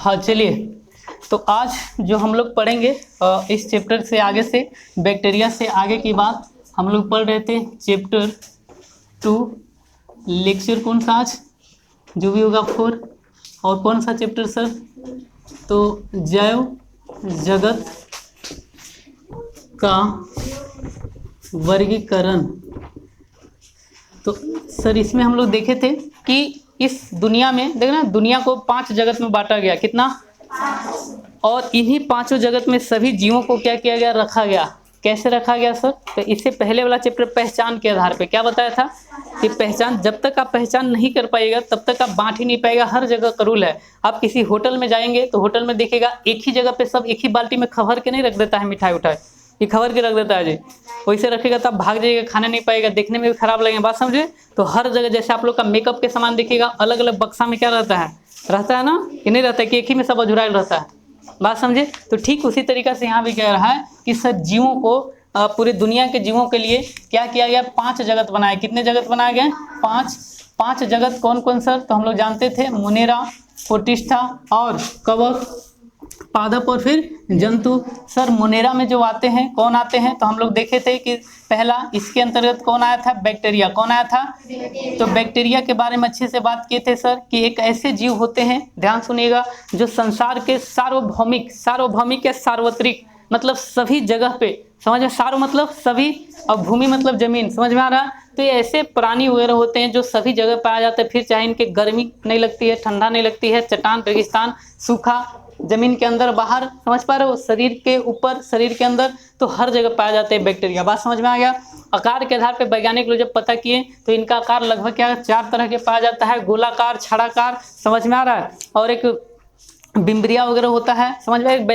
हाँ चलिए, तो आज जो हम लोग पढ़ेंगे इस चैप्टर से आगे से बैक्टीरिया से आगे की बात हम लोग पढ़ रहे थे। चैप्टर 2 लेक्चर कौन सा आज जो भी होगा 4, और कौन सा चैप्टर सर? तो जैव जगत का वर्गीकरण। तो सर इसमें हम लोग देखे थे कि इस दुनिया में देखना, दुनिया को 5 जगत में बांटा गया, कितना? और इन्हीं 5 जगत में सभी जीवों को क्या किया गया? रखा गया। कैसे रखा गया सर? तो इससे पहले वाला चैप्टर पहचान के आधार पे क्या बताया था कि पहचान, जब तक आप पहचान नहीं कर पाइएगा तब तक आप बांट ही नहीं पाएगा। हर जगह का रूल है। आप किसी होटल में जाएंगे तो होटल में देखिएगा एक ही जगह पे सब एक ही बाल्टी में खबर के नहीं रख देता है मिठाई उठाई, ये खबर के रख देता है जी। वैसे रखेगा तो आप भाग जाइएगा, खाने नहीं पाएगा, देखने में भी खराब लगेगा। बात समझे? तो हर जगह जैसे आप लोग का मेकअप के सामान देखिएगा अलग अलग बक्सा में क्या रहता है ना, कि नहीं रहता है कि एक ही में सब अझुरायल रहता है। बात समझे? तो ठीक उसी तरीका से यहाँ भी कह रहा है कि सब जीवों को, पूरे दुनिया के जीवों के लिए क्या किया गया? 5 जगत बनाए। कितने जगत बनाए गए? 5 जगत। कौन कौन सर? तो हम लोग जानते थे मोनेरा, प्रोटिस्टा और कवक, पादप और फिर जंतु। सर मोनेरा में जो आते हैं, कौन आते हैं? तो हम लोग देखे थे कि पहला इसके अंतर्गत कौन आया था? बैक्टीरिया। कौन आया था? तो बैक्टीरिया के बारे में अच्छे से बात किए थे सर कि एक ऐसे जीव होते हैं, ध्यान सुनिएगा, जो संसार के सार्वभौमिक या सार्वत्रिक मतलब सभी जगह पे, समझ में? सार्व मतलब सभी और भूमि मतलब जमीन, समझ में आ रहा? तो ये ऐसे प्राणी वगैरह होते हैं जो सभी जगह पाया जाता है। फिर चाहे इनके गर्मी नहीं लगती है, ठंडा नहीं लगती है, चट्टान, रेगिस्तान, सूखा, जमीन के अंदर बाहर, समझ पा रहे हो? शरीर के ऊपर, शरीर के अंदर, तो हर जगह पाया जाते हैं बैक्टीरिया। बात समझ में आ गया? आकार के आधार पर वैज्ञानिक लोग जब पता किए तो इनका आकार लगभग क्या 4 तरह के पाया जाता है, गोलाकार, छड़ाकार, समझ में आ रहा है, और एक बिम्ब्रिया वगैरह होता है, समझ में? एक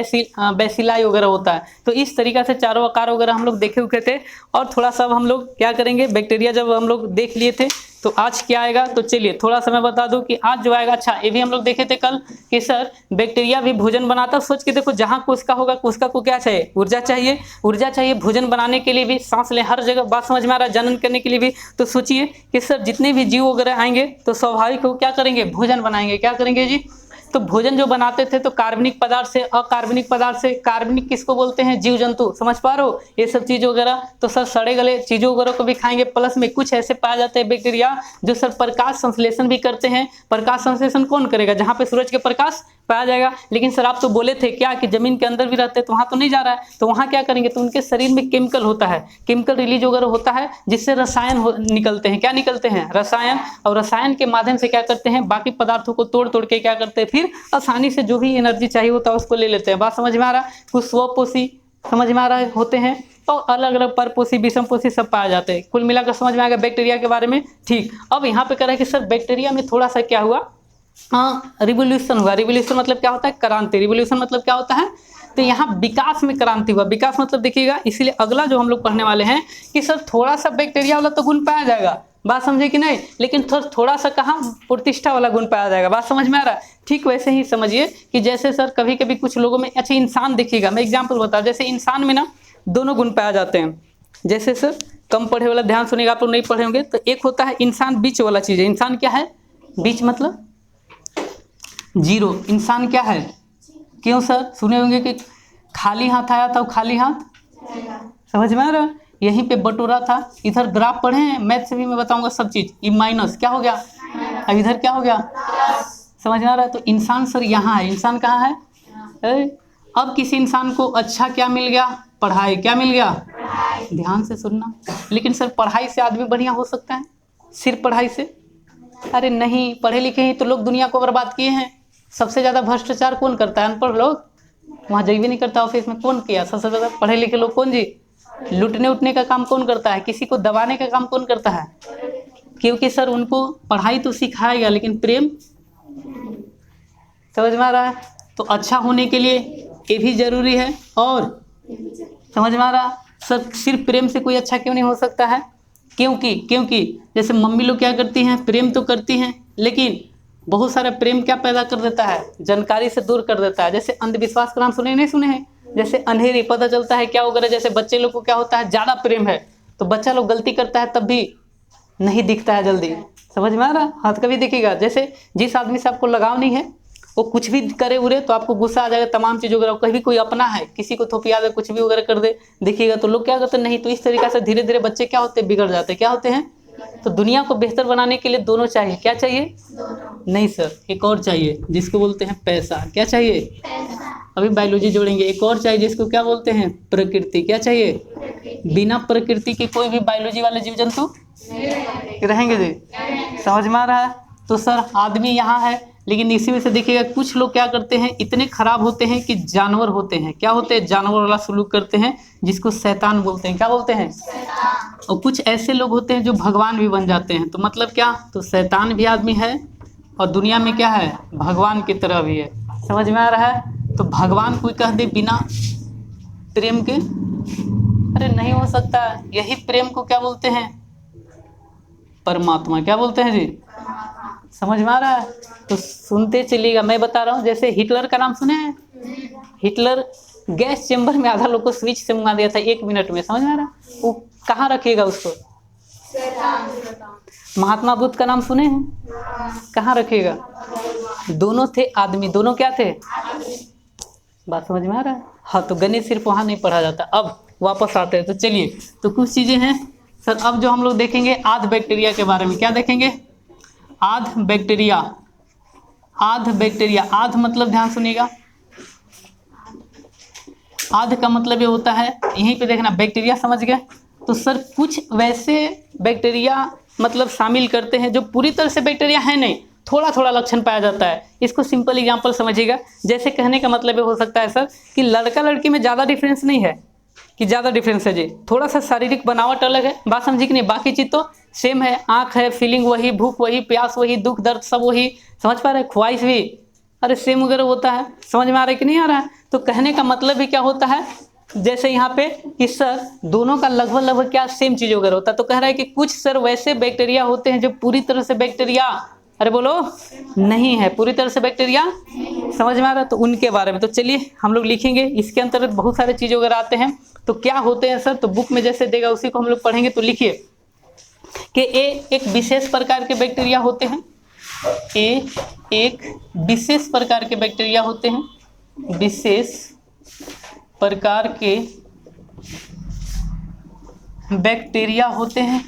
बेसिलाई वगैरह होता है। तो इस तरीका से चारों आकार वगैरह हम लोग देखे हुए थे। और थोड़ा सा हम लोग क्या करेंगे, बैक्टीरिया जब हम लोग देख लिए थे तो आज क्या आएगा? तो चलिए थोड़ा सा मैं बता दूं कि आज जो आएगा, अच्छा ये भी हम लोग देखे थे कल कि सर बैक्टीरिया भी भोजन बनाता। सोच के देखो, जहाँ कोशिका होगा कोशिका को क्या चाहिए? ऊर्जा चाहिए। ऊर्जा चाहिए भोजन बनाने के लिए भी, सांस ले, हर जगह। बात समझ में आ रहा है? जनन करने के लिए भी। तो सोचिए कि सर जितने भी जीव वगैरह आएंगे तो स्वाभाविक हो क्या करेंगे? भोजन बनाएंगे। क्या करेंगे जी? तो भोजन जो बनाते थे तो कार्बनिक पदार्थ से, अकार्बनिक पदार्थ से। कार्बनिक किसको बोलते हैं? जीव जंतु, समझ पा रहे हो? ये सब चीज वगैरह। तो सर सड़े गले चीजों वगैरह को भी खाएंगे। प्लस में कुछ ऐसे पाए जाते हैं बैक्टीरिया जो सर प्रकाश संश्लेषण भी करते हैं। प्रकाश संश्लेषण कौन करेगा? जहां पे सूरज के प्रकाश पाया जाएगा। लेकिन सर आप तो बोले थे क्या कि जमीन के अंदर भी रहते हैं, तो वहां तो नहीं जा रहा है, तो वहां क्या करेंगे? तो उनके शरीर में केमिकल होता है, केमिकल रिलीज वगैरह होता है, जिससे रसायन निकलते हैं। क्या निकलते हैं? रसायन। और रसायन के माध्यम से क्या करते हैं? बाकी पदार्थों को तोड़ तोड़ के क्या करते हैं? फिर आसानी से जो भी एनर्जी चाहिए होता है उसको ले लेते हैं। बात समझ में आ रहा है? कुछ स्वपोषी, समझ में आ रहा है, होते हैं, तो अलग अलग परपोषी, विषमपोषी सब पाए जाते हैं। कुल मिलाकर समझ में आ गया बैक्टीरिया के बारे में। ठीक, अब यहाँ पे कह रहा है कि सर बैक्टीरिया में थोड़ा सा क्या हुआ? हाँ, रिवोल्यूशन हुआ। रिवोल्यूशन मतलब क्या होता है? क्रांति। रिवोल्यूशन मतलब क्या होता है? तो यहाँ विकास में क्रांति हुआ। विकास मतलब देखिएगा, इसीलिए अगला जो हम लोग पढ़ने वाले हैं कि सर थोड़ा सा बैक्टीरिया वाला तो गुण पाया जाएगा, बात समझे कि नहीं? लेकिन थोड़ा सा कहाँ? प्रतिष्ठा वाला गुण पाया जाएगा। बात समझ में आ रहा है? ठीक वैसे ही समझिए कि जैसे सर कभी कभी कुछ लोगों में, अच्छा इंसान देखिएगा, मैं एग्जाम्पल बताऊँ, जैसे इंसान में ना दोनों गुण पाया जाते हैं। जैसे सर कम पढ़े वाला ध्यान सुनिएगा, आप लोग नहीं पढ़े होंगे, तो एक होता है इंसान बीच वाला चीज़ है। इंसान क्या है? बीच मतलब जीरो। इंसान क्या है? क्यों सर? सुने होंगे कि खाली हाथ आया था, खाली हाथ, समझ में आ रहा है? यहीं पे बटोरा था। इधर ग्राफ पढ़े हैं, मैथ से भी मैं बताऊंगा सब चीज। ये माइनस क्या हो गया? अब इधर क्या हो गया? समझ में आ रहा है? तो इंसान सर यहाँ है। इंसान कहाँ है? अब किसी इंसान को अच्छा क्या मिल गया? पढ़ाई। क्या मिल गया? ध्यान से सुनना। लेकिन सर पढ़ाई से आदमी बढ़िया हो सकता है? सिर्फ पढ़ाई से? अरे नहीं, पढ़े लिखे ही तो लोग दुनिया को बर्बाद किए हैं। सबसे ज्यादा भ्रष्टाचार कौन करता है? अनपढ़ लोग। वहाँ जाइए नहीं करता ऑफिस में, कौन किया? सबसे ज्यादा पढ़े लिखे लोग कौन जी? लूटने उठने का काम कौन करता है? किसी को दबाने का काम कौन करता है? क्योंकि सर उनको पढ़ाई तो सिखाएगा लेकिन प्रेम, समझ में आ रहा है? तो अच्छा होने के लिए ये भी जरूरी है। और समझ में आ रहा सर, सिर्फ प्रेम से कोई अच्छा क्यों नहीं हो सकता है? क्योंकि जैसे मम्मी लोग क्या करती हैं? प्रेम तो करती हैं, लेकिन बहुत सारा प्रेम क्या पैदा कर देता है? जानकारी से दूर कर देता है। जैसे अंधविश्वास का नाम सुने नहीं सुने हैं? जैसे अंधेरी पता चलता है क्या वगैरह। जैसे बच्चे लोग को क्या होता है? ज़्यादा प्रेम है तो बच्चा लोग गलती करता है तब भी नहीं दिखता है जल्दी। समझ में आ रहा? हाथ कभी देखिएगा, जैसे जिस आदमी से आपको लगाव नहीं है वो कुछ भी करे उरे तो आपको गुस्सा आ जाएगा, तमाम चीज़ों वगैरह। कभी कोई अपना है किसी को थोपिया दे, कुछ भी वगैरह कर दे, देखिएगा तो लोग क्या करते हैं, नहीं। तो इस तरीक़े से धीरे धीरे बच्चे क्या होते हैं, बिगड़ जाते हैं। क्या होते हैं? तो दुनिया को बेहतर बनाने के लिए दोनों चाहिए। क्या चाहिए? नहीं सर, एक और चाहिए जिसको बोलते हैं पैसा। क्या चाहिए? अभी बायोलॉजी जोड़ेंगे। एक और चाहिए जिसको क्या बोलते हैं? प्रकृति। क्या चाहिए? बिना प्रकृति के कोई भी बायोलॉजी वाले जीव जंतु रहेंगे जी। समझ में आ रहा है? तो सर आदमी यहाँ है, लेकिन इसी में से देखिएगा कुछ लोग क्या करते हैं, इतने खराब होते हैं कि जानवर होते हैं। क्या होते हैं? जानवर वाला सलूक करते हैं, जिसको शैतान बोलते हैं। क्या बोलते हैं? और कुछ ऐसे लोग होते हैं जो भगवान भी बन जाते हैं। तो मतलब क्या? तो शैतान भी आदमी है और दुनिया में क्या है, भगवान की तरह भी है। समझ में आ रहा है? तो भगवान कोई कह दे बिना प्रेम के, अरे नहीं हो सकता। यही प्रेम को क्या बोलते हैं? परमात्मा। क्या बोलते हैं जी? समझ में आ रहा है? तो सुनते चलिएगा, मैं बता रहा हूँ। जैसे हिटलर का नाम सुने हैं? हिटलर गैस चेंबर में आधा लोग को स्विच से मुंगा दिया था 1 मिनट में। समझ में आ रहा है? वो कहाँ रखेगा उसको? महात्मा बुद्ध का नाम सुने हैं? कहाँ रखेगा? दोनों थे आदमी। दोनों क्या थे? बात समझ में आ रहा है? हाँ, तो गणित सिर्फ वहाँ नहीं पढ़ा जाता। अब वापस आते हैं। तो चलिए, तो कुछ चीज़ें हैं सर। अब जो हम लोग देखेंगे आध बैक्टीरिया के बारे में। क्या देखेंगे? आध बैक्टीरिया। आध बैक्टीरिया, आध मतलब ध्यान सुनिएगा, आध का मतलब ये होता है, यहीं पे देखना, बैक्टीरिया समझ गए। तो सर कुछ वैसे बैक्टीरिया मतलब शामिल करते हैं जो पूरी तरह से बैक्टीरिया है नहीं, थोड़ा थोड़ा लक्षण पाया जाता है। इसको सिंपल एग्जांपल समझिएगा। जैसे कहने का मतलब ये हो सकता है सर कि लड़का लड़की में ज़्यादा डिफरेंस नहीं है, कि ज़्यादा डिफरेंस है जी, थोड़ा सा शारीरिक बनावट अलग है। बात समझी कि नहीं? बाकी चीज़ तो सेम है। आँख है, फीलिंग वही, भूख वही, प्यास वही, दुख दर्द सब वही। समझ पा रहे? ख्वाहिश भी अरे सेम वगैरह होता है। समझ में आ रहा है कि नहीं आ रहा है? तो कहने का मतलब भी क्या होता है, जैसे यहाँ पे कि सर दोनों का लगभग लगभग क्या सेम चीज़ वगैरह होता है। तो कह रहा है कि कुछ सर वैसे बैक्टीरिया होते हैं जो पूरी तरह से बैक्टीरिया, अरे बोलो, नहीं है, पूरी तरह से बैक्टीरिया। समझ में आ रहा है? तो उनके बारे में तो चलिए हम लोग लिखेंगे। इसके अंतर्गत बहुत सारे चीज़ वगैरह आते हैं। तो क्या होते हैं सर, तो बुक में जैसे देगा उसी को हम लोग पढ़ेंगे। तो लिखिए कि ए एक विशेष प्रकार के बैक्टीरिया होते हैं। ए एक विशेष प्रकार के बैक्टीरिया होते हैं। विशेष प्रकार के बैक्टीरिया होते हैं।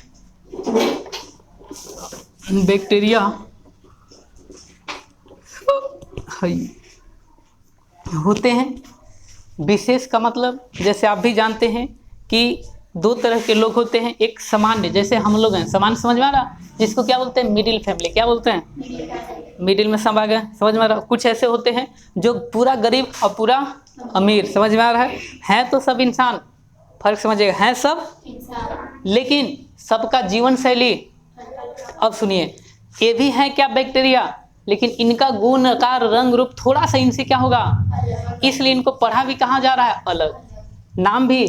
बैक्टीरिया होते हैं। विशेष का मतलब जैसे आप भी जानते हैं कि 2 तरह के लोग होते हैं। एक सामान्य, जैसे हम लोग हैं, सामान्य, समझ में आ रहा, जिसको क्या बोलते हैं? Middle family. क्या बोलते हैं? मिडिल में सब आ गए। समझ में आ रहा? कुछ ऐसे होते हैं जो पूरा गरीब और पूरा अमीर। समझ में आ रहा है तो सब इंसान, फर्क समझिएगा, हैं सब लेकिन सबका जीवन शैली। अब सुनिए, ये भी है क्या बैक्टीरिया, लेकिन इनका गुण आकार रंग रूप थोड़ा सा इनसे क्या होगा, इसलिए इनको पढ़ा भी कहाँ जा रहा है, अलग, नाम भी।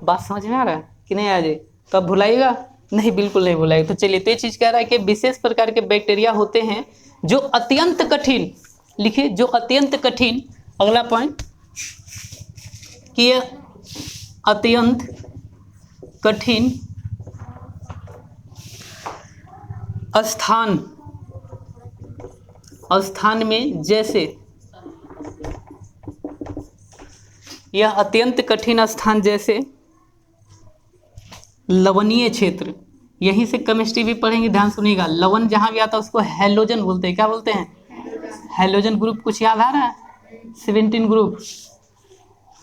बात समझ में आ रहा है कि नहीं? आ जाए तो अब भुलाइएगा नहीं, बिल्कुल नहीं भुलाइएगा। तो चलिए, तो ये चीज़ कह रहा है कि विशेष प्रकार के बैक्टीरिया होते हैं जो अत्यंत कठिन, लिखिए जो अत्यंत कठिन, अगला पॉइंट कि अत्यंत कठिन स्थान में, जैसे यह अत्यंत कठिन स्थान जैसे लवणीय क्षेत्र, यहीं से केमिस्ट्री भी पढ़ेंगे, ध्यान सुनिएगा। लवण जहाँ भी आता है उसको हैलोजन बोलते हैं। क्या बोलते हैं? हैलोजन ग्रुप कुछ याद आ रहा है? 17 group,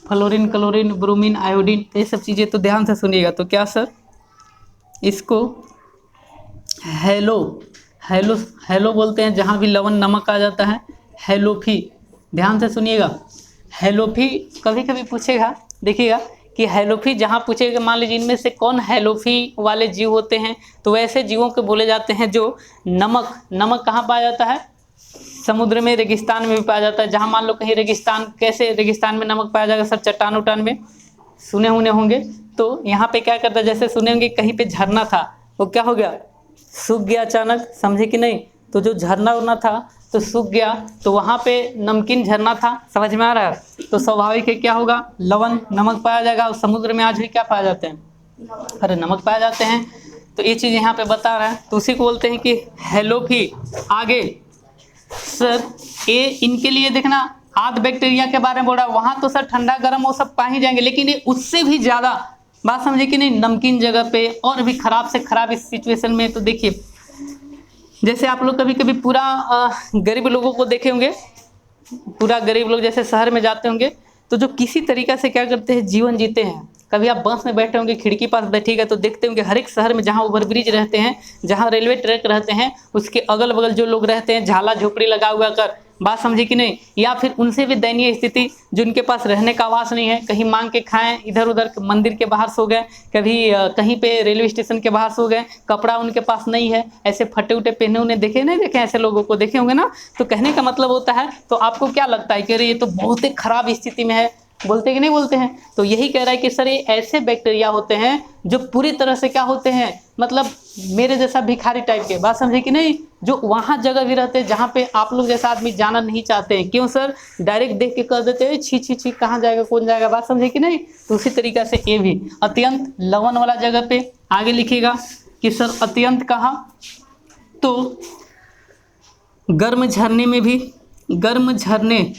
fluorine, chlorine, bromine, iodine, ये सब चीज़ें तो ध्यान से सुनिएगा। तो क्या सर, इसको हैलो बोलते हैं जहाँ भी लवण नमक आ जाता है। हैलोफी, ध्यान से सुनिएगा। हैलोफी कभी कभी पूछेगा, देखिएगा कि हैलोफी जहाँ पूछेगा, मान लीजिए इनमें से कौन हैलोफी वाले जीव होते हैं, तो वैसे जीवों को बोले जाते हैं जो नमक कहाँ पाया जाता है? समुद्र में, रेगिस्तान में भी पाया जाता है। जहाँ मान लो कहीं रेगिस्तान, कैसे रेगिस्तान में नमक पाया जाएगा सर? चट्टान उटान में, सुने हुए होंगे। तो यहाँ पे क्या करता है, जैसे सुने होंगे कहीं पे झरना था, वो क्या हो गया? सूख गया अचानक, समझे कि नहीं? तो जो झरना उड़ना था तो सूख गया, तो वहाँ पे नमकीन झरना था। समझ में आ रहा है? तो स्वाभाविक है क्या होगा, लवण नमक पाया जाएगा। और समुद्र में आज भी क्या पाया जाते हैं? अरे नमक पाए जाते हैं। तो ये चीज़ यहाँ पे बता रहा है। तो उसी को बोलते हैं कि हैलोफी। आगे सर ये इनके लिए देखना आद बैक्टीरिया के बारे में बोल रहा है, वहाँ तो सर ठंडा गर्म वो सब पा ही जाएंगे, लेकिन ये उससे भी ज़्यादा, बात समझे कि नहीं, नमकीन जगह पे और भी खराब से खराब इस सिचुएशन में। तो देखिए जैसे आप लोग कभी कभी पूरा गरीब लोगों को देखे होंगे, पूरा गरीब लोग जैसे शहर में जाते होंगे तो जो किसी तरीक़ा से क्या करते हैं, जीवन जीते हैं। कभी आप बस में बैठे होंगे, खिड़की पास बैठिएगा तो देखते होंगे हर एक शहर में जहाँ ओवरब्रिज रहते हैं, जहाँ रेलवे ट्रैक रहते हैं, उसके अगल बगल जो लोग रहते हैं झाला झोपड़ी लगा हुआ कर, बात समझे कि नहीं, या फिर उनसे भी दयनीय स्थिति जिनके पास रहने का आवास नहीं है, कहीं मांग के खाएं, इधर उधर मंदिर के बाहर सो गए, कभी कहीं पे रेलवे स्टेशन के बाहर सो गए, कपड़ा उनके पास नहीं है, ऐसे फटे उटे पहने उन्हें देखे नहीं देखे, ऐसे लोगों को देखे होंगे ना। तो कहने का मतलब होता है, तो आपको क्या लगता है कि अरे ये तो बहुत ही खराब स्थिति में है, बोलते कि नहीं बोलते हैं। तो यही कह रहा है कि सर ये ऐसे बैक्टीरिया होते हैं जो पूरी तरह से क्या होते हैं, मतलब मेरे जैसा भिखारी टाइप के, बात समझे कि नहीं, जो वहाँ जगह भी रहते हैं जहाँ पे आप लोग जैसा आदमी जाना नहीं चाहते हैं। क्यों सर, डायरेक्ट देख के कह देते हैं छी छी छी कहाँ जाएगा कौन जाएगा, बात समझे कि नहीं। तो उसी तरीक़ा से ये भी अत्यंत लवण वाला जगह पे आगे लिखिएगा कि सर अत्यंत कहाँ, तो गर्म झरने में भी, गर्म झरने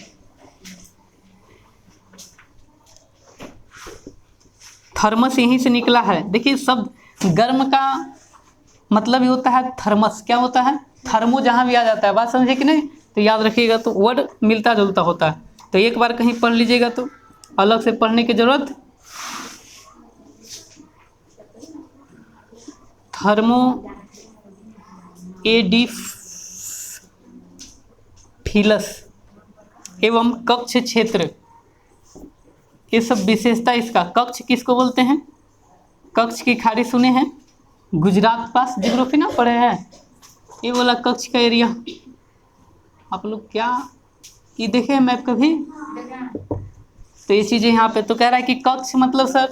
थर्मस यहीं से निकला है। देखिए सब गर्म का मतलब ही होता है थर्मस, क्या होता है, थर्मो जहाँ भी आ जाता है, बात समझे कि नहीं। तो याद रखिएगा, तो वर्ड मिलता जुलता होता है, तो एक बार कहीं पढ़ लीजिएगा तो अलग से पढ़ने की जरूरत। थर्मो एडिफिलस एवं कक्ष क्षेत्र, ये सब विशेषता इसका। कक्ष किसको बोलते हैं, कक्ष की खाड़ी सुने हैं, गुजरात पास जियोग्राफी ना पढ़े हैं, ये वाला कक्ष का एरिया आप लोग क्या ये देखे हैं मैप कभी। तो ये चीज़ें यहाँ पे तो कह रहा है कि कक्ष मतलब सर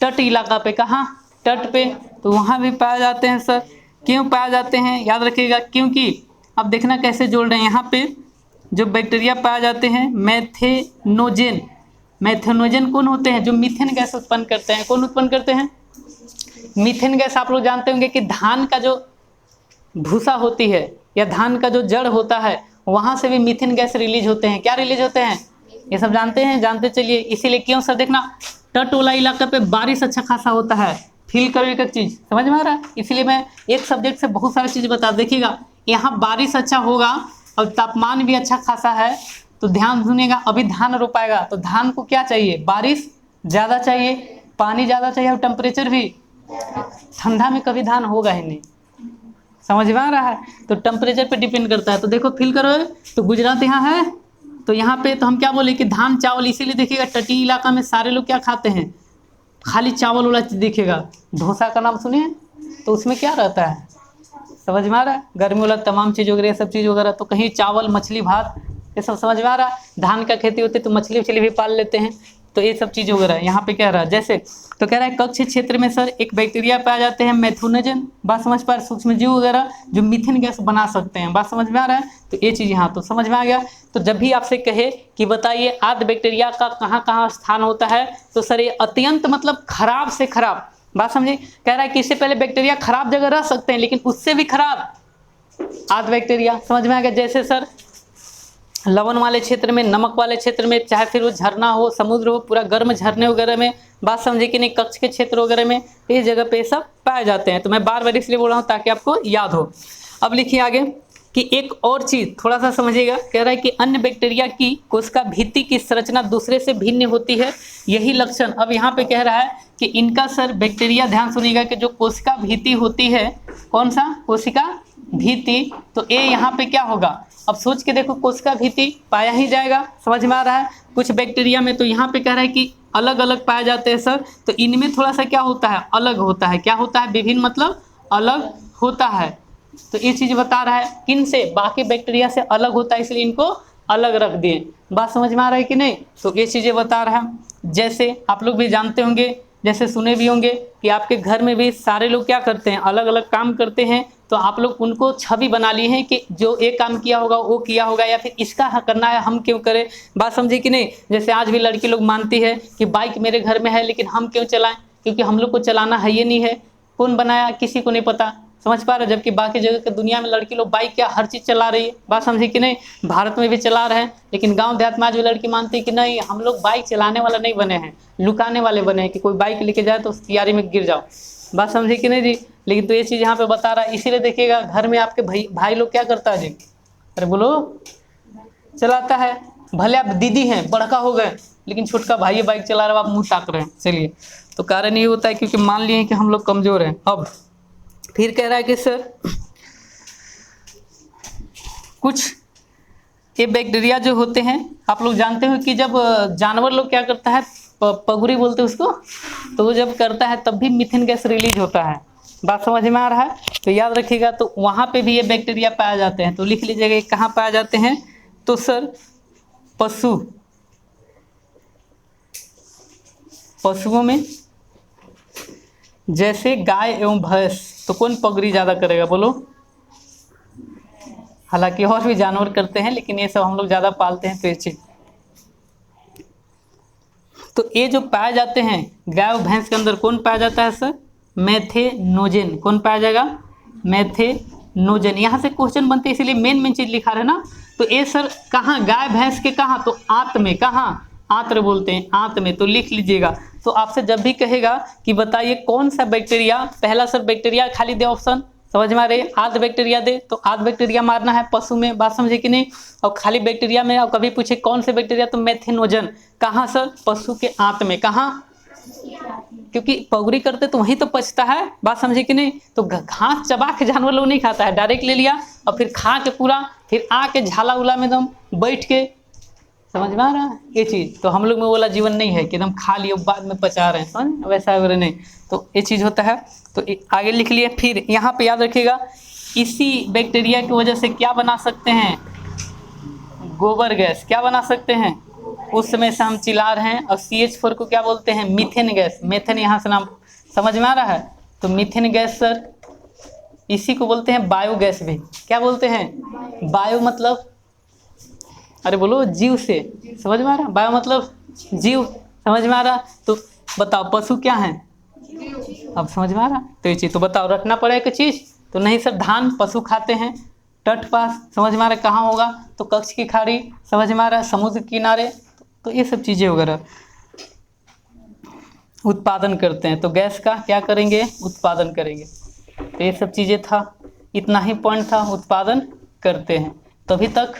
तट इलाका पे, कहाँ, तट पे, तो वहाँ भी पाए जाते हैं सर। क्यों पाए जाते हैं याद रखिएगा, क्योंकि अब देखना कैसे जोड़ रहे हैं, यहाँ पे जो बैक्टीरिया पाए जाते हैं मेथेनोजेन, मेथेनोजेन कौन होते हैं, जो मीथेन गैस उत्पन्न करते हैं। कौन उत्पन्न करते हैं, मीथेन गैस। आप लोग जानते होंगे कि धान का जो भूसा होती है या धान का जो जड़ होता है वहाँ से भी मीथेन गैस रिलीज होते हैं। क्या रिलीज होते हैं, ये सब जानते हैं, जानते चलिए। इसीलिए क्यों सर, देखना तट वाला इलाका पे बारिश अच्छा खासा होता है, फील करो एक चीज़, समझ में आ रहा है। इसलिए मैं एक सब्जेक्ट से बहुत सारी चीज़ बता, देखिएगा यहाँ बारिश अच्छा होगा और तापमान भी अच्छा खासा है, तो ध्यान सुनिएगा। अभी धान रोपाएगा तो धान को क्या चाहिए, बारिश ज़्यादा चाहिए, पानी ज़्यादा चाहिए, और टेम्परेचर भी। ठंडा में कभी धान होगा ही नहीं, समझ में आ रहा है। तो टेम्परेचर पे डिपेंड करता है। तो देखो फील करो, तो गुजरात यहाँ है, तो यहाँ पे तो हम क्या बोले कि धान चावल, इसीलिए देखिएगा तटीय इलाका में सारे लोग क्या खाते हैं, खाली चावल वाला चीज़ दिखेगा। डोसा का नाम सुनिए, तो उसमें क्या रहता है, समझ में आ रहा है, गर्मी वाला तमाम चीज़ वगैरह सब चीज़ वगैरह, तो कहीं चावल मछली भात ये सब, समझ में आ रहा है। धान का खेती होती है तो मछली उछली भी पाल लेते हैं, तो ये सब चीज़ वगैरह यहाँ पे कह रहा है। जैसे तो कह रहा है कक्ष क्षेत्र में सर एक बैक्टीरिया पाए जाते हैं मेथेनोजेन, बात समझ पा रहे, सूक्ष्म जीव वगैरह जो मीथेन गैस बना सकते हैं, बात समझ में आ रहा है। तो ये चीज़ यहाँ तो समझ में आ गया। तो जब भी आपसे कहे कि बताइए आद बैक्टीरिया का कहाँ कहाँ स्थान होता है, तो सर ये अत्यंत मतलब खराब से खराब, बात समझे। कह रहा है कि इससे पहले बैक्टीरिया खराब जगह रह सकते हैं, लेकिन उससे भी खराब आद बैक्टीरिया, समझ में आ गया। जैसे सर लवण वाले क्षेत्र में, नमक वाले क्षेत्र में, चाहे फिर वो झरना हो, समुद्र हो, पूरा गर्म झरने वगैरह में, बात समझे कि नहीं, कक्ष के क्षेत्र वगैरह में, इस जगह पे सब पाए जाते हैं। तो मैं बार बार इसलिए बोल रहा हूँ ताकि आपको याद हो। अब लिखिए आगे कि एक और चीज़ थोड़ा सा समझिएगा, कह रहा है कि अन्य बैक्टीरिया की कोशिका भित्ति की संरचना दूसरे से भिन्न होती है, यही लक्षण। अब यहाँ पे कह रहा है कि इनका सर बैक्टीरिया, ध्यान सुनिएगा, कि जो कोशिका भित्ति होती है, कौन सा, कोशिका भित्ति, तो ये यहाँ पे क्या होगा, अब सोच के देखो, कोशिका भित्ति पाया ही जाएगा, समझ में आ रहा है। कुछ बैक्टीरिया में तो यहाँ पे कह रहा है कि अलग अलग पाए जाते हैं सर, तो इनमें थोड़ा सा क्या होता है, अलग होता है। क्या होता है, विभिन्न मतलब अलग होता है। तो ये चीज़ बता रहा है किन से, बाकी बैक्टीरिया से अलग होता है, इसलिए इनको अलग रख दिए। बात समझ में आ रहा है कि नहीं। तो ये चीज़ें बता रहा है। जैसे आप लोग भी जानते होंगे, जैसे सुने भी होंगे कि आपके घर में भी सारे लोग क्या करते हैं, अलग अलग काम करते हैं, तो आप लोग उनको छवि बना ली है कि जो एक काम किया होगा वो किया होगा, या फिर इसका करना है हम क्यों करें, बात समझे कि नहीं। जैसे आज भी लड़की लोग मानती है कि बाइक मेरे घर में है लेकिन हम क्यों चलाएं, क्योंकि हम लोग को चलाना है ये नहीं है, कौन बनाया किसी को नहीं पता, समझ पा रहे हो? जबकि बाकी जगह के दुनिया में लड़की लोग बाइक क्या हर चीज़ चला रही है, बात समझी कि नहीं? भारत में भी चला रहे हैं, लेकिन गांव देहात में आज भी लड़की मानती है कि नहीं, हम लोग बाइक चलाने वाला नहीं बने हैं, लुकाने वाले बने हैं कि कोई बाइक लेके जाए तो उस तैयारी में गिर जाओ। बात समझी कि नहीं जी? लेकिन तो ये चीज़ यहाँ पे बता रहा है, इसीलिए देखिएगा घर में आपके भाई लोग क्या करता है जी? अरे बोलो, चलाता है। भले आप दीदी हैं, बड़का हो गए, लेकिन छोटका भाई बाइक चला रहा है, आप मुँह ताक रहे हैं। चलिए, तो कारण ये होता है क्योंकि मान लिए कि हम लोग कमज़ोर हैं। अब फिर कह रहा है कि सर कुछ ये बैक्टीरिया जो होते हैं, आप लोग जानते हो कि जब जानवर लोग क्या करता है, पगुरी बोलते हैं उसको, तो वो जब करता है तब भी मीथेन गैस रिलीज होता है। बात समझ में आ रहा है? तो याद रखिएगा, तो वहाँ पे भी ये बैक्टीरिया पाए जाते हैं। तो लिख लीजिएगा कहाँ पाए जाते हैं? तो सर पशुओं में, जैसे गाय एवं भैंस। तो कौन पगड़ी ज़्यादा करेगा बोलो? हालांकि और भी जानवर करते हैं, लेकिन ये सब हम लोग ज़्यादा पालते हैं, तो ये चीज़। तो ये जो पाए जाते हैं गाय और भैंस के अंदर, कौन पाया जाता है सर? मेथेनोजन। कौन पाया जाएगा? मेथेनोजन। यहाँ से क्वेश्चन बनते हैं, इसीलिए मेन चीज़ लिखा है ना। तो ये सर कहाँ? गाय भैंस के कहाँ? तो आंत में। कहाँ? आंत्र बोलते हैं, आंत में। तो लिख लीजिएगा। तो आपसे जब भी कहेगा कि बताइए कौन सा बैक्टीरिया, पहला सर बैक्टीरिया खाली दे ऑप्शन, समझ में आ रही है? आध बैक्टीरिया दे, तो आध बैक्टीरिया मारना है पशु में। बात समझे कि नहीं? और खाली बैक्टीरिया में, और कभी पूछे कौन से बैक्टीरिया, तो मेथेनोजन। कहाँ सर? पशु के आंत में। कहाँ? क्योंकि पगड़ी करते तो वहीं तो पचता है। बात समझे कि नहीं? तो घास चबा के जानवर लोग नहीं खाता है, डायरेक्ट ले लिया और फिर खा के पूरा, फिर आके झाला उला में एकदम बैठ के, समझ में आ रहा है ये चीज़? तो हम लोग में वाला जीवन नहीं है कि एकदम खा लिए बाद में पचा रहे हैं, समझ? वैसा वगैरह नहीं। तो ये चीज़ होता है। तो आगे लिख लिए। फिर यहाँ पे याद रखिएगा, इसी बैक्टीरिया की वजह से क्या बना सकते हैं? गोबर गैस। क्या बना सकते हैं? उस समय से हम चिल्ला रहे हैं। और CH4 को क्या बोलते हैं? Methane gas. मीथेन यहाँ से नाम समझ में आ रहा है? तो मीथेन गैस सर, इसी को बोलते हैं बायोगैस भी। क्या बोलते हैं? बायो मतलब, अरे बोलो, जीव से। समझ में आ रहा? बायो मतलब जीव। समझ में आ रहा? तो बताओ पशु क्या है? अब समझ में आ रहा? तो ये चीज़ तो बताओ, रखना पड़ेगा चीज़। तो नहीं सर, धान पशु खाते हैं। तट पास, समझ में आ रहा? कहाँ होगा? तो कच्छ की खाड़ी, समझ में आ रहा है? समुद्र किनारे। तो ये सब चीज़ें वगैरह उत्पादन करते हैं। तो गैस का क्या करेंगे? उत्पादन करेंगे। तो ये सब चीज़ें था, इतना ही पॉइंट था, उत्पादन करते हैं। तभी तक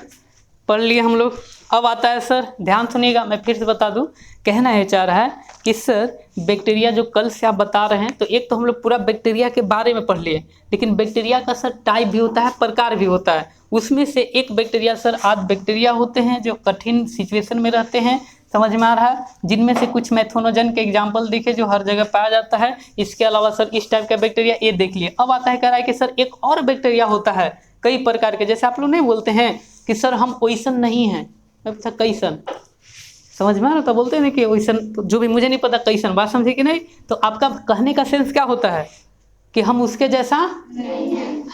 पढ़ लिए हम लोग। अब आता है सर, ध्यान सुनिएगा, मैं फिर से बता दूं। कहना ये चाह रहा है कि सर बैक्टीरिया जो कल से आप बता रहे हैं, तो एक तो हम लोग पूरा बैक्टीरिया के बारे में पढ़ लिए, लेकिन बैक्टीरिया का सर टाइप भी होता है, प्रकार भी होता है। उसमें से एक बैक्टीरिया सर, आध बैक्टीरिया होते हैं जो कठिन सिचुएशन में रहते हैं। समझ में आ रहा है? जिनमें से कुछ मेथोनोजन के एग्जाम्पल दिखे जो हर जगह पाया जाता है। इसके अलावा सर इस टाइप का बैक्टीरिया ये देख लिए। अब आता है, कह रहा है कि सर एक और बैक्टीरिया होता है कई प्रकार के। जैसे आप लोग नहीं बोलते हैं कि सर हम ओइसन नहीं हैं, मैं पूछा कैसन? समझ में आ रहा? तो बोलते हैं ना कि ओइसन, तो जो भी मुझे नहीं पता कैसन। बात समझे कि नहीं? तो आपका कहने का सेंस क्या होता है? कि हम उसके जैसा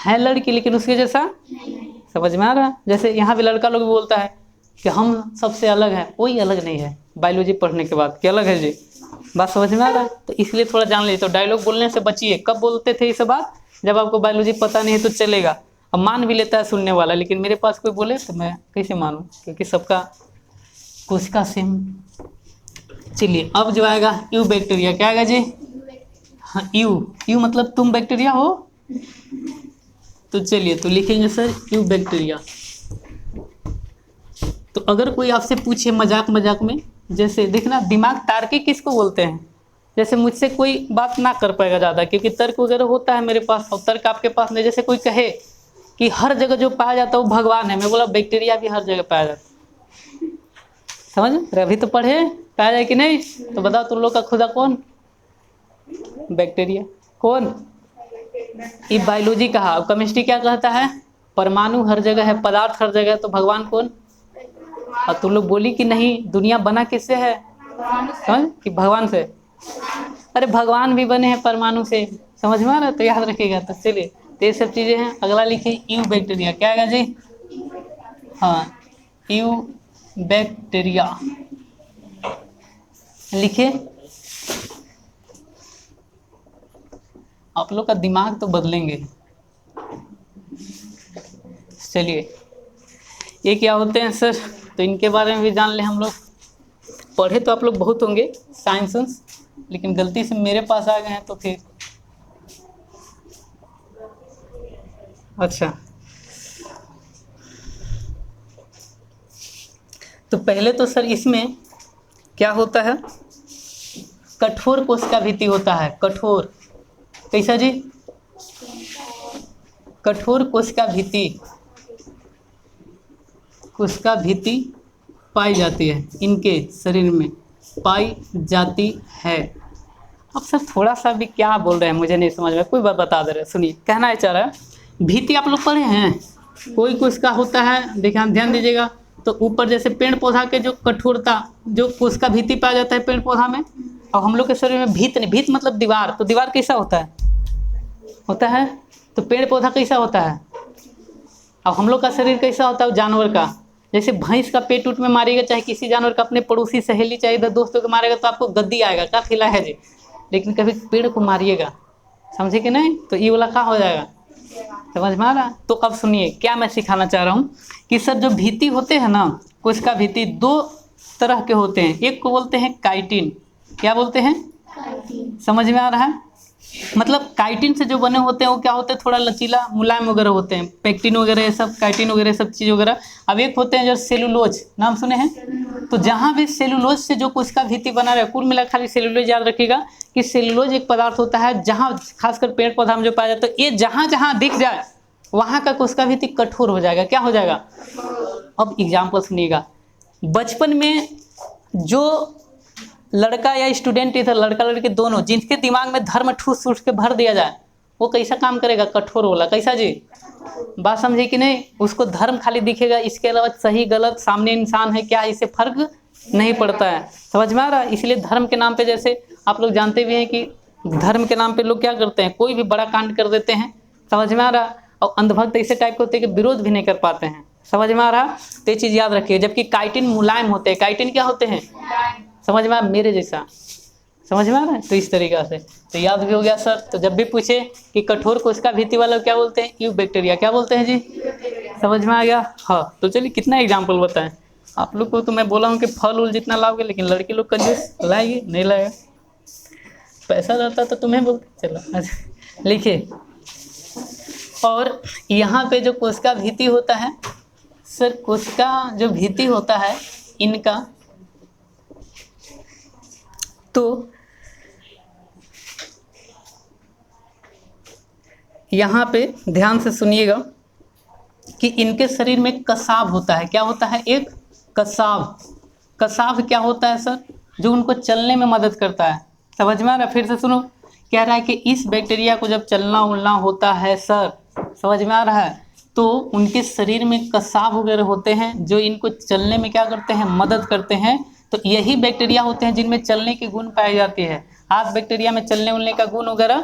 है लड़की, लेकिन उसके जैसा। समझ में आ रहा है? जैसे यहाँ भी लड़का लोग बोलता है कि हम सबसे अलग हैं। कोई अलग नहीं है बायोलॉजी पढ़ने के बाद, क्या अलग है जी? बात समझ में आ रहा है? तो इसलिए थोड़ा जान लीजिए। तो डायलॉग बोलने से बचिए। कब बोलते थे ये सब बात? जब आपको बायोलॉजी पता नहीं है तो चलेगा। अब मान भी लेता है सुनने वाला, लेकिन मेरे पास कोई बोले तो मैं कैसे मानूं? क्योंकि सबका कुछ का सेम। चलिए, अब जो आएगा यू बैक्टीरिया। क्या आएगा जी? हाँ, यू मतलब तुम बैक्टीरिया हो। तो चलिए, तो लिखेंगे सर यू बैक्टीरिया। तो अगर कोई आपसे पूछे मजाक मजाक में, जैसे देखना, दिमाग तार्किक किसको बोलते हैं? जैसे मुझसे कोई बात ना कर पाएगा ज़्यादा, क्योंकि तर्क वगैरह होता है मेरे पास और तर्क आपके पास नहीं। जैसे कोई कहे कि हर जगह जो पाया जाता है वो भगवान है, मैं बोला बैक्टीरिया भी हर जगह पाया जाता है। समझ रहे? अभी तो पढ़े, पाया जाए कि नहीं? तो बताओ तुम लोग का खुदा कौन? बैक्टीरिया। कौन? ये बायोलॉजी कहा। अब केमिस्ट्री क्या कहता है? परमाणु हर जगह है, पदार्थ हर जगह है। तो भगवान कौन? और तुम लोग बोली कि नहीं, दुनिया बना किससे है? समझ कि भगवान से। अरे भगवान भी बने हैं परमाणु से। समझ में आ रहा है? तो याद रखिएगा। तो चलिए, तो ये सब चीज़ें हैं। अगला लिखिए यू बैक्टीरिया। क्या आएगा जी? हाँ, यू बैक्टीरिया लिखिए। आप लोग का दिमाग तो बदलेंगे। चलिए, ये क्या होते हैं सर, तो इनके बारे में भी जान लें हम लोग। पढ़े तो आप लोग बहुत होंगे साइंस, लेकिन गलती से मेरे पास आ गए हैं तो फिर अच्छा। तो पहले तो सर इसमें क्या होता है, कठोर कोशिका भित्ति होता है। कठोर, कैसा जी, कठोर कोशिका भित्ति, कोशिका भित्ति पाई जाती है, इनके शरीर में पाई जाती है। अब सर थोड़ा सा भी क्या बोल रहे हैं मुझे नहीं समझ में, कोई बात बता दे रहे। सुनिए, कहना है चाह रहा है, भित्ति आप लोग पढ़े हैं, कोई कोशिका होता है, देखिए ध्यान दीजिएगा। तो ऊपर जैसे पेड़ पौधा के जो कठोरता, जो कोशिका भित्ति पाया जाता है पेड़ पौधा में, और हम लोग के शरीर में भित्त नहीं, भित्त मतलब दीवार, तो दीवार कैसा होता है, तो पेड़ पौधा कैसा होता है, अब हम लोग का शरीर कैसा होता है, जानवर का। जैसे भैंस का पेट उट में मारिएगा, चाहे किसी जानवर का, अपने पड़ोसी सहेली चाहे इधर दोस्तों को मारेगा तो आपको गद्दी आएगा, क्या खिला है जी। लेकिन कभी पेड़ को मारिएगा, समझे कि नहीं, तो ये वाला क्या हो जाएगा, समझ में आ रहा। तो अब सुनिए क्या मैं सिखाना चाह रहा हूँ कि सर जो भित्ति होते हैं ना, कोशिका भित्ति दो तरह के होते हैं। एक को बोलते हैं काइटिन, क्या बोलते हैं, समझ में आ रहा है, मतलब काइटिन से जो बने होते हैं वो क्या होते हैं, थोड़ा लचीला मुलायम वगैरह होते हैं, पेक्टिन वगैरह ये सब, काइटिन वगैरह सब चीज़ वगैरह। अब एक होते हैं जो सेलुलोज, नाम सुने हैं, तो जहाँ भी सेलुलोज से जो कोशिका भित्ति बना रहे, कुल मिला खाली सेलुलोज याद रखिएगा कि सेलुलोज एक पदार्थ होता है जहाँ खासकर पेड़ पौधा में जो पाया जाता है, ये जहाँ जहाँ दिख जाए वहाँ का कोशिका भित्ति कठोर हो जाएगा, क्या हो जाएगा। अब एग्जाम्पल सुनिएगा, बचपन में जो लड़का या स्टूडेंट, इधर लड़का लड़की दोनों, जिनके दिमाग में धर्म ठूस ठूस के भर दिया जाए, वो कैसा काम करेगा, कठोर वाला, कैसा जी, बात समझे कि नहीं। उसको धर्म खाली दिखेगा, इसके अलावा सही गलत, सामने इंसान है क्या, इससे फर्क नहीं पड़ता है, समझ में आ रहा है। इसलिए धर्म के नाम पे, जैसे आप लोग जानते भी हैं कि धर्म के नाम पे लोग क्या करते हैं, कोई भी बड़ा कांड कर देते हैं, समझ में आ रहा। और अंधभक्त ऐसे टाइप के होते हैं कि विरोध भी नहीं कर पाते हैं, समझ में आ रहा। तो ये चीज़ याद रखिए। जबकि काइटिन मुलायम होते हैं, काइटिन क्या होते हैं, समझ में आ, मेरे जैसा, समझ में आ रहा है। तो इस तरीक़ा से तो याद भी हो गया सर। तो जब भी पूछे कि कठोर कोशिका भित्ति वाला क्या बोलते हैं, यू बैक्टीरिया, क्या बोलते हैं जी, समझ में आ गया। हाँ, तो चलिए कितना एग्जाम्पल बताएं आप लोग को। तो मैं बोला हूँ कि फल उल जितना लाओगे, लेकिन लड़के लोग कंजूस लाएगी नहीं लाएगा, पैसा रहता तो तुम्हें बोलते। चलो अच्छा लिखिए। और यहाँ पे जो कोशिका भित्ति होता है सर, कोशिका जो भित्ति होता है इनका, तो यहाँ पे ध्यान से सुनिएगा कि इनके शरीर में कसाव होता है। क्या होता है, एक कसाव। कसाव क्या होता है सर, जो उनको चलने में मदद करता है, समझ में आ रहा है। फिर से सुनो, कह रहा है कि इस बैक्टीरिया को जब चलना उलना होता है सर, समझ में आ रहा है, तो उनके शरीर में कसाव वगैरह होते हैं जो इनको चलने में क्या करते हैं, मदद करते हैं। तो यही बैक्टीरिया होते हैं जिनमें चलने की गुण पाई जाती है। आज बैक्टीरिया में चलने उलने का गुण वगैरह,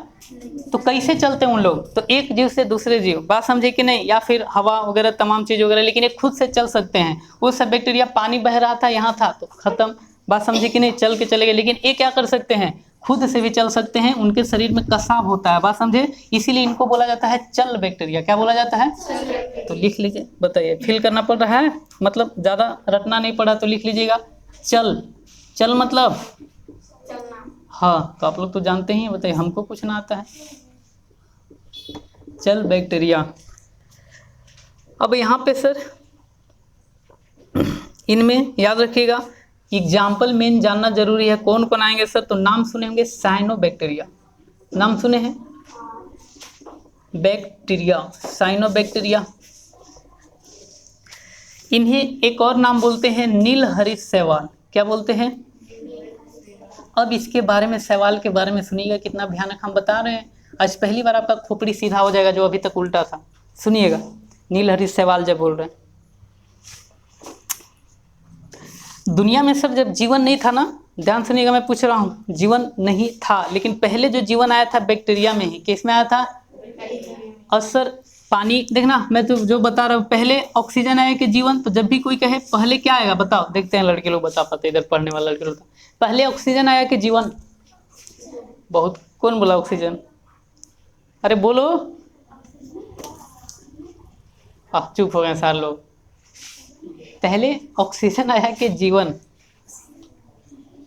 तो कैसे चलते हैं उन लोग, तो एक जीव से दूसरे जीव, बात समझे कि नहीं, या फिर हवा वगैरह तमाम चीज़ वगैरह, लेकिन ये खुद से चल सकते हैं। वो सब बैक्टीरिया पानी बह रहा था, यहाँ था तो खत्म, बात समझे कि नहीं, चल के चले गए। लेकिन ये क्या कर सकते हैं, खुद से भी चल सकते हैं, उनके शरीर में कसाव होता है, बात समझे। इसीलिए इनको बोला जाता है चल बैक्टीरिया। क्या बोला जाता है, तो लिख लीजिए, बताइए, फील करना पड़ रहा है, मतलब ज़्यादा रटना नहीं पड़ा तो लिख लीजिएगा। चल, चल मतलब हाँ, तो आप लोग तो जानते ही, बताइए, हमको कुछ ना आता है। चल बैक्टीरिया। अब यहाँ पे सर इनमें याद रखिएगा, एग्जाम्पल मेन जानना जरूरी है। कौन कौन आएंगे सर, तो नाम सुने होंगे, साइनोबैक्टीरिया, नाम सुने हैं, बैक्टीरिया, साइनोबैक्टीरिया। इन्हें एक और नाम बोलते हैं नीलहरित शैवाल। क्या बोलते हैं, अब इसके बारे में, शैवाल के बारे में सुनिएगा, कितना भयानक हम बता रहे हैं। आज पहली बार आपका खोपड़ी सीधा हो जाएगा, जो अभी तक उल्टा था। सुनिएगा, नीलहरित शैवाल जब बोल रहे हैं, दुनिया में सर जब जीवन नहीं था ना, ध्यान सुनिएगा, मैं पूछ रहा हूँ, जीवन नहीं था, लेकिन पहले जो जीवन आया था बैक्टीरिया में ही, किस में आया था, और सर पानी, देखना मैं तो जो बता रहा हूँ, पहले ऑक्सीजन आया कि जीवन। तो जब भी कोई कहे पहले क्या आएगा, बताओ, देखते हैं लड़के लोग बता पाते, इधर पढ़ने वाले लड़के लोग, पहले ऑक्सीजन आया कि जीवन, बहुत, कौन बोला ऑक्सीजन, अरे बोलो, चुप हो गए सारे लोग। पहले ऑक्सीजन आया कि जीवन?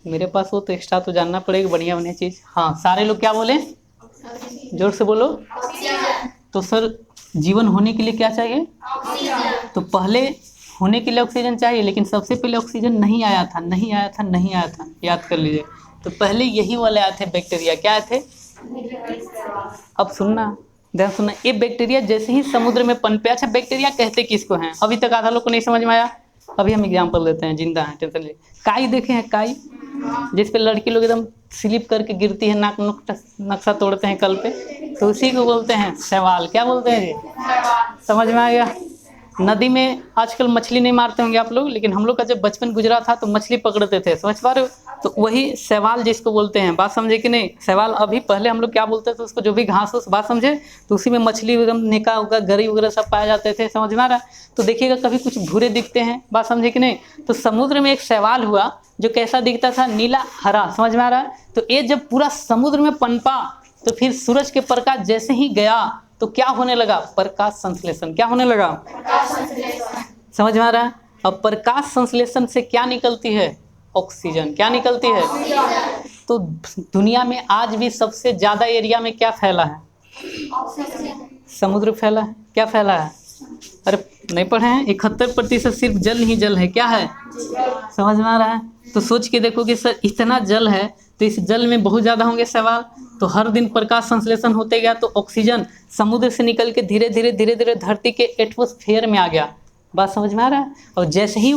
मेरे पास वो तो एक्स्ट्रा तो जानना पड़ेगा बढ़िया बढ़िया चीज़। हाँ, सारे लोग क्या बोले? जोर से बोलो। तो सर जीवन होने के लिए क्या चाहिए? तो पहले होने के लिए ऑक्सीजन चाहिए, लेकिन सबसे पहले ऑक्सीजन नहीं आया था, नहीं आया था, नहीं आया था, याद कर लीजिए। तो पहले यही वाले आए थे बैक्टीरिया। क्या आए थे? अब सुनना, ध्यान सुनना। ये बैक्टीरिया जैसे ही समुद्र में पनपे, अच्छा बैक्टीरिया कहते किसको हैं? अभी तक आधा लोग को नहीं समझ में आया। अभी हम एग्जाम्पल देते हैं, जिंदा है, टेंशन लीजिए। काई देखे हैं? काई, जिस पे लड़की लोग एकदम स्लिप करके गिरती है, नाक नक्शा तोड़ते हैं कल पे, तो उसी को बोलते हैं शैवाल। क्या बोलते हैं जी? समझ में आ गया? नदी में आजकल मछली नहीं मारते होंगे आप लोग, लेकिन हम लोग का जब बचपन गुजरा था तो मछली पकड़ते थे, समझ पा रहे हो? तो वही शैवाल जिसको बोलते हैं। बात समझे कि नहीं? शैवाल अभी, पहले हम लोग क्या बोलते थे उसको, जो भी घास हो, बात समझे? तो उसी में मछली एकदम निका होगा, गरी वगैरह सब पाए जाते थे, समझ में आ रहा है? तो देखिएगा कभी कुछ भूरे दिखते हैं, बात समझे कि नहीं? तो समुद्र में एक शैवाल हुआ जो कैसा दिखता था? नीला हरा, समझ में आ रहा है? तो ये जब पूरा समुद्र में पनपा तो फिर सूरज के प्रकाश जैसे ही गया तो क्या होने लगा? प्रकाश संश्लेषण। क्या होने लगा? समझ में आ रहा है? अब प्रकाश संश्लेषण से क्या निकलती है? ऑक्सीजन। क्या निकलती है? तो दुनिया में आज भी सबसे ज्यादा एरिया में क्या फैला है? समुद्र फैला है। क्या फैला है? अरे नहीं पढ़े हैं? 71% सिर्फ जल ही जल है। क्या है? समझ में आ रहा है? तो सोच के देखो कि सर इतना जल है तो इस जल में बहुत ज़्यादा होंगे शैवाल। तो हर दिन प्रकाश संश्लेषण होते गया तो ऑक्सीजन समुद्र से निकल के धीरे धीरे धीरे धीरे धरती के एटमॉस्फेयर में आ गया। बात समझ में आ रहा है? और जैसे ही